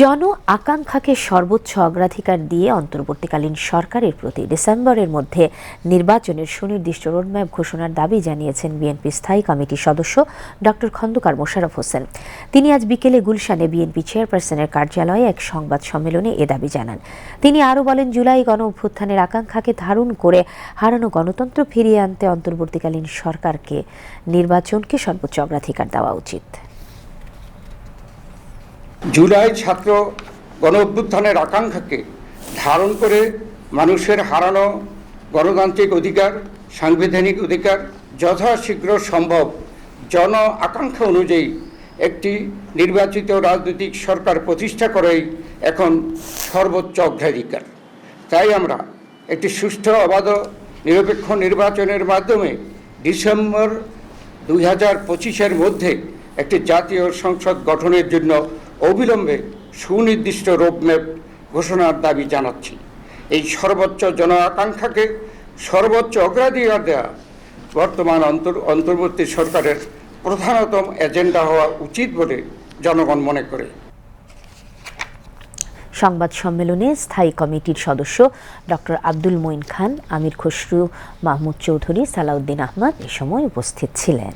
জন আকাঙ্ক্ষাকে সর্বোচ্চ অগ্রাধিকার দিয়ে অন্তর্বর্তীকালীন সরকারের প্রতি ডিসেম্বরের মধ্যে নির্বাচনের সুনির্দিষ্ট রোডম্যাপ ঘোষণার দাবি জানিয়েছেন বিএনপি স্থায়ী কমিটির সদস্য ডক্টর খন্দকার মোশাররফ হোসেন। তিনি আজ বিকেলে গুলশানে বিএনপি চেয়ারপারসনের কার্যালয়ে এক সংবাদ সম্মেলনে এ দাবি জানান। তিনি আরও বলেন, জুলাই গণ অভ্যুত্থানের আকাঙ্ক্ষাকে ধারণ করে হারানো গণতন্ত্র ফিরিয়ে আনতে অন্তর্বর্তীকালীন সরকারকে নির্বাচনকে সর্বোচ্চ অগ্রাধিকার দেওয়া উচিত। জুলাই ছাত্র গণ অভ্যুত্থানের আকাঙ্ক্ষাকে ধারণ করে মানুষের হারানো গণতান্ত্রিক অধিকার, সাংবিধানিক অধিকার যথাশীঘ্র সম্ভব জন আকাঙ্ক্ষা অনুযায়ী একটি নির্বাচিত রাজনৈতিক সরকার প্রতিষ্ঠা করাই এখন সর্বোচ্চ অগ্রাধিকার। তাই আমরা একটি সুষ্ঠু, অবাধ, নিরপেক্ষ নির্বাচনের মাধ্যমে ডিসেম্বর 2025-এর মধ্যে একটি জাতীয় সংসদ গঠনের জন্য অবিলম্বে সুনির্দিষ্ট রোডম্যাপ ঘোষণার দাবি জানাচ্ছি। এই সর্বোচ্চ জন আকাঙ্ক্ষাকে সর্বোচ্চ অগ্রাধিকার দেওয়া বর্তমান অন্তর্বর্তী সরকারের প্রধানতম এজেন্ডা হওয়া উচিত বলে জনগণ মনে করে। সংবাদ সম্মেলনে স্থায়ী কমিটির সদস্য ডক্টর আব্দুল মঈন খান, আমির খসরু মাহমুদ চৌধুরী, সালাউদ্দিন আহমদ এ সময় উপস্থিত ছিলেন।